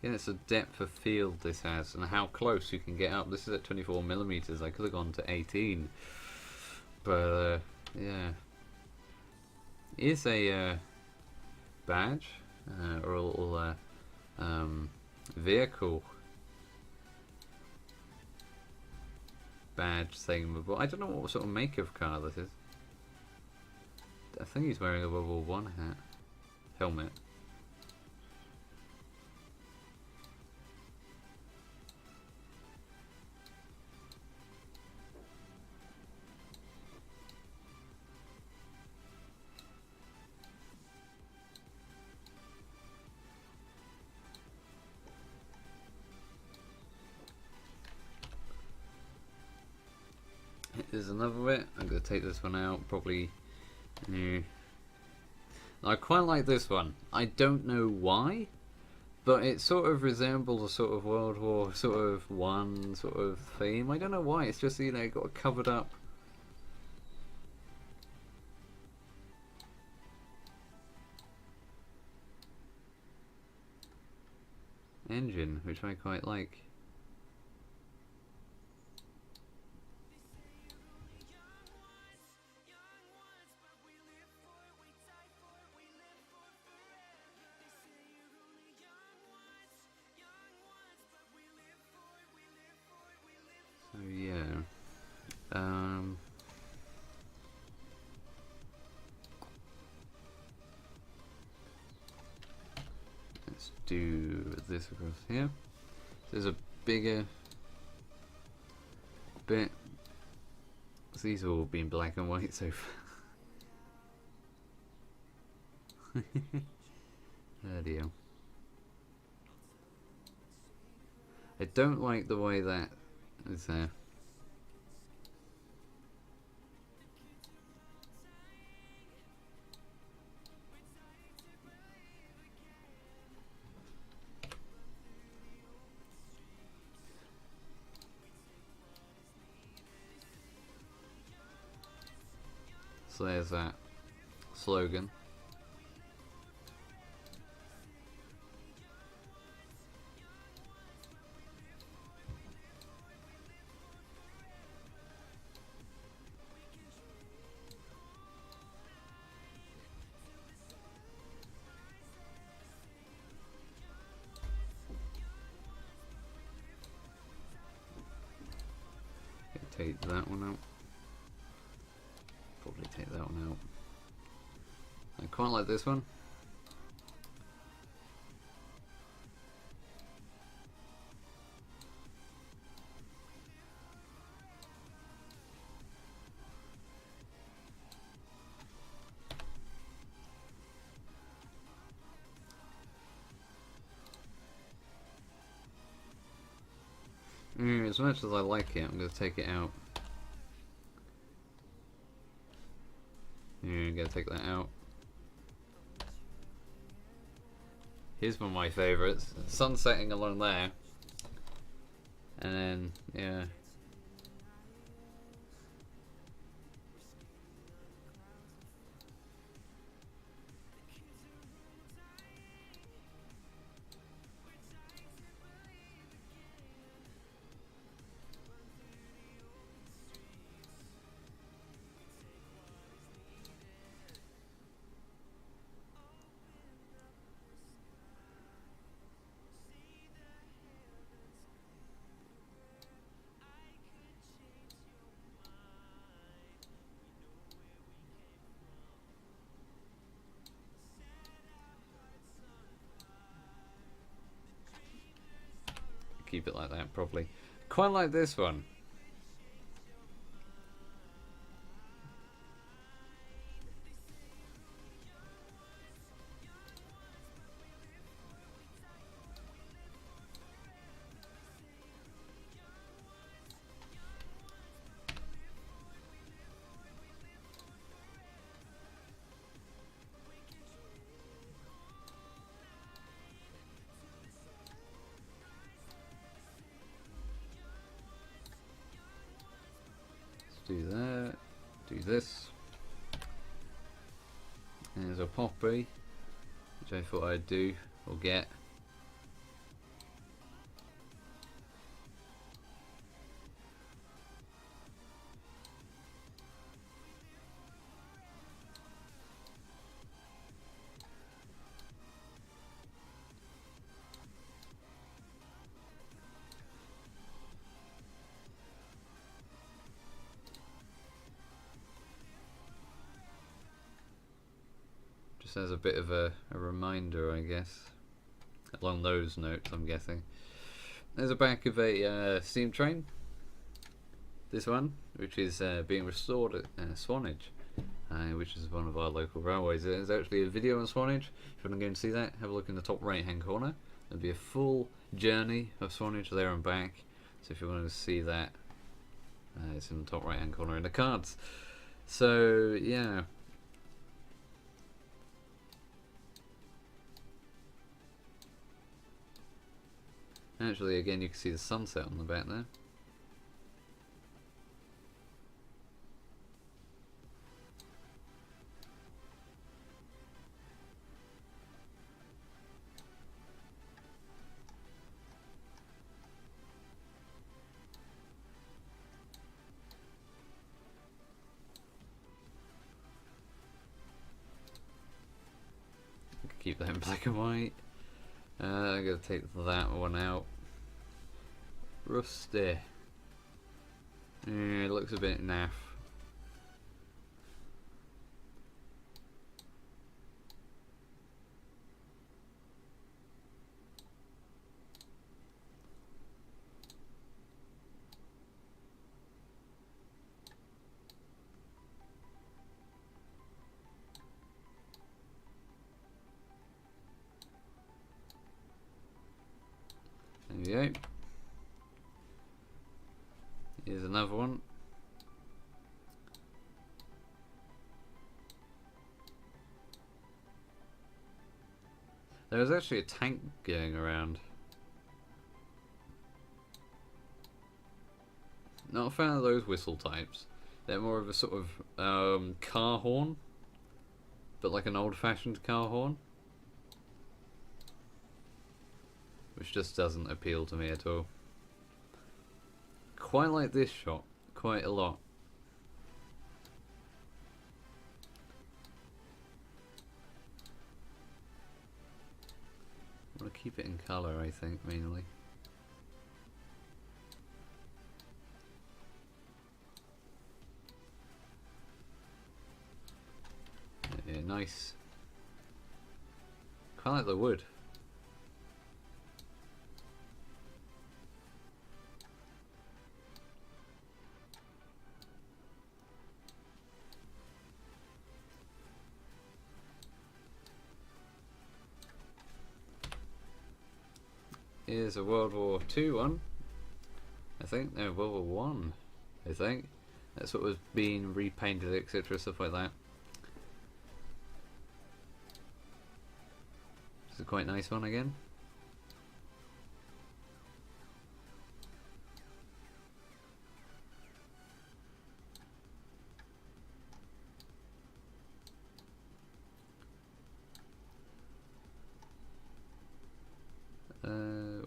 Again, it's the depth of field this has and how close you can get up. This is at 24mm. I could have gone to 18, but yeah, it is a badge or a little vehicle badge thing. But I don't know what sort of make of car this is. I think he's wearing a World War One hat, helmet. Here's another bit. I'm going to take this one out, probably. I quite like this one. I don't know why, but it sort of resembles a sort of World War sort of one sort of theme. I don't know why. It's just, you know, got a covered up engine, which I quite like. So yeah, let's do this across here. There's a bigger bit. So these have all been black and white so far. There you go. I don't like the way that is there. So there's that slogan. Take that one out. Probably take that one out. I quite like this one. As much as I like it, I'm going to take it out. I'm going to take that out. Here's one of my favourites. Sun setting along there. And then, yeah. keep it like that probably. Quite like this one. Do that, do this. There's a poppy, which I thought I'd do, or get. Just as a bit of a reminder, I guess. Along those notes, I'm guessing. There's a back of a steam train. This one, which is being restored at Swanage, which is one of our local railways. There's actually a video on Swanage. If you want to go and see that, have a look in the top right hand corner. There'll be a full journey of Swanage there and back. So if you want to see that, it's in the top right hand corner in the cards. So yeah. Actually, again, you can see the sunset on the back there. Keep that in black and white. I'm going to take that one out. Rusty. Yeah, it looks a bit naff. There we go. Here's another one. There was actually a tank going around. Not a fan of those whistle types. They're more of a sort of car horn, but like an old-fashioned car horn, which just doesn't appeal to me at all. Quite like this shot, quite a lot. I want to keep it in colour, I think, mainly. Yeah, nice. Quite like the wood. Here's a World War II one. I think, no, World War One. I think that's what was being repainted, etc., stuff like that. It's a quite nice one again.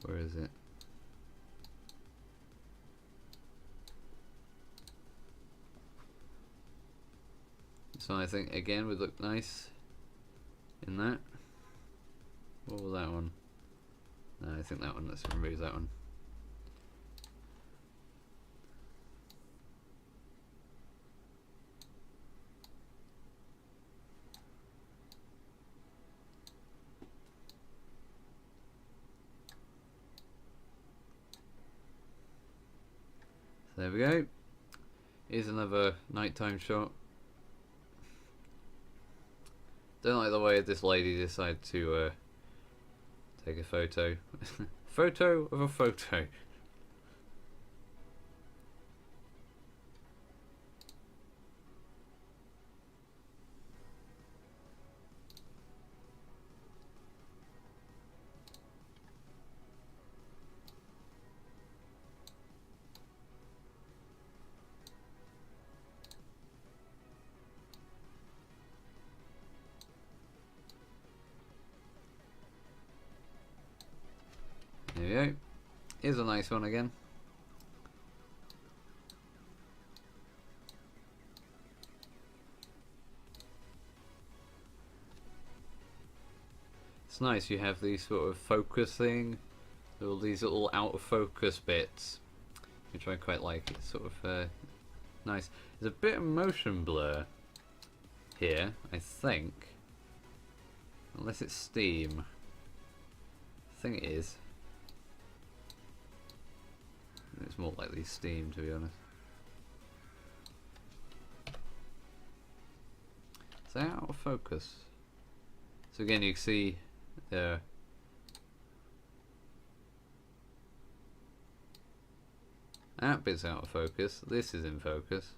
Where is it? So I think again would look nice in that. What was that one? No, I think that one. Let's remove that one. There we go. Here's another nighttime shot. Don't like the way this lady decided to take a photo. Photo of a photo. There we go. Here's a nice one again. It's nice you have these sort of focusing, all these little out of focus bits, which I quite like. It's sort of nice. There's a bit of motion blur here, I think. Unless it's Steam. I think it is. It's more likely Steam, to be honest. So out of focus. So again, you can see there. That bit's out of focus. This is in focus.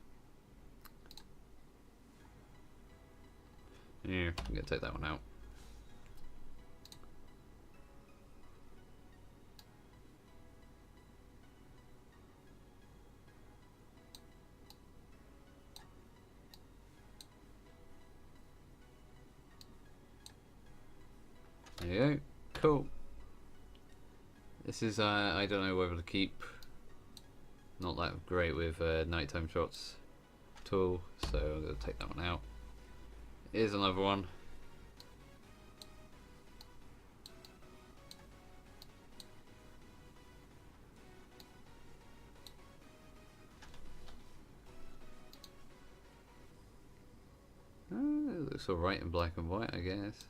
Yeah, I'm gonna take that one out. There you go. Cool. This is I don't know whether to keep. Not that great with nighttime shots at all, so I'm going to take that one out. Here's another one. It looks alright in black and white, I guess.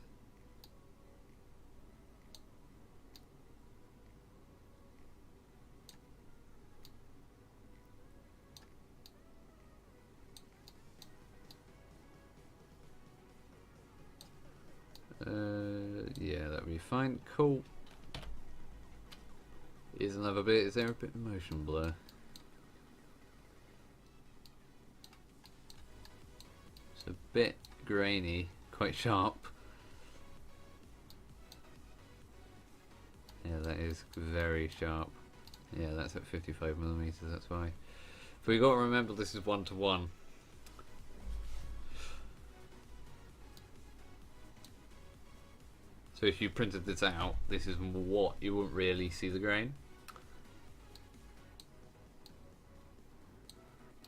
Yeah, that'll be fine. Cool. Here's another bit. Is there a bit of motion blur? It's a bit grainy, quite sharp. Yeah, that is very sharp. Yeah, that's at 55mm, that's why. But we got to remember this is 1:1. So if you printed this out, this is what you wouldn't really see the grain.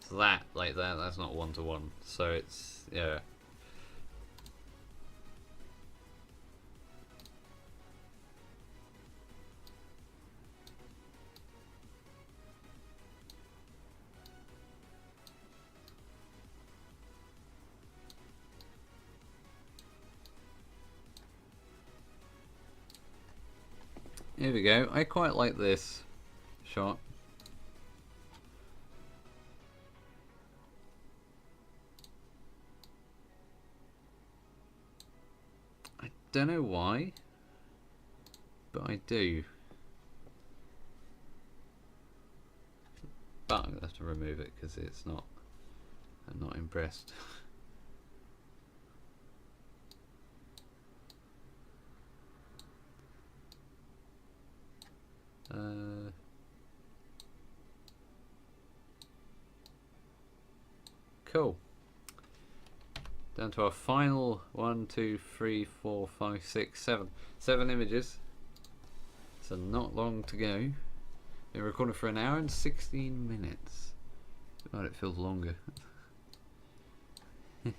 So that, like that, that's not 1:1. So it's, yeah. Here we go. I quite like this shot. I don't know why, but I do. But I'm going to have to remove it because it's not, I'm not impressed. Cool. Down to our final 1, 2, 3, 4, 5, 6, 7. 7 images. So not long to go. Been recording for 1 hour and 16 minutes. God, it feels longer. Yeah,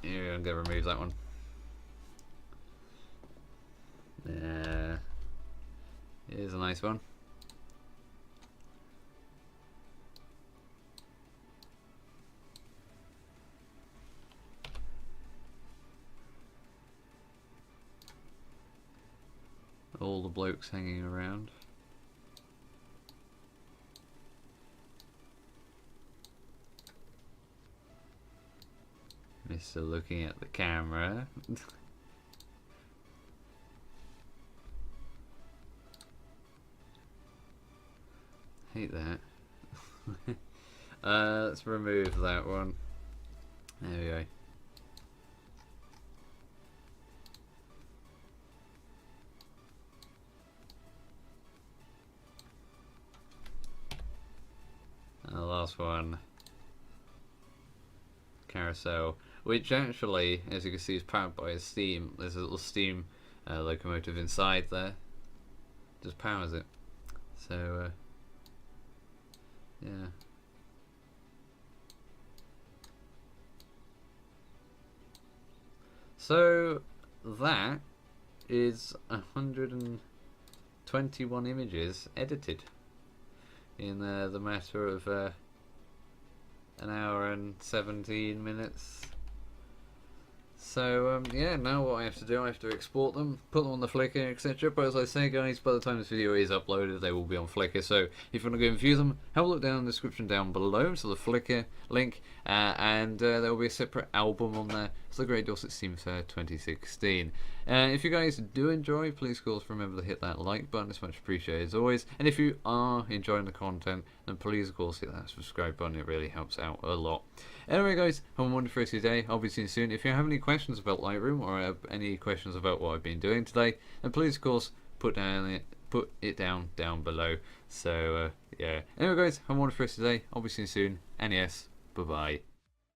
I'm gonna remove that one. Yeah. Here's a nice one. All the blokes hanging around. Still looking at the camera. Hate that. Let's remove that one. There we go. And the last one, carousel, which actually, as you can see, is powered by a steam. There's a little steam locomotive inside there. Just powers it. So, yeah. So that is 121 images edited in the matter of an hour and 17 minutes. So yeah, now what I have to do, I have to export them, put them on the Flickr, etc. But as I say, guys, by the time this video is uploaded, they will be on Flickr. So if you want to go and view them, have a look down in the description down below to the Flickr link, and there will be a separate album on there. It's the Great Dorset Steam Fair 2016. If you guys do enjoy, please of course remember to hit that like button. It's much appreciated as always. And if you are enjoying the content, then please of course hit that subscribe button. It really helps out a lot. Anyway, guys, have a wonderful rest of your day. I'll be seeing you soon. If you have any questions about Lightroom or have any questions about what I've been doing today, then please of course put it down below. So yeah. Anyway, guys, have a wonderful rest of your day. I'll be seeing you soon. And yes, bye bye.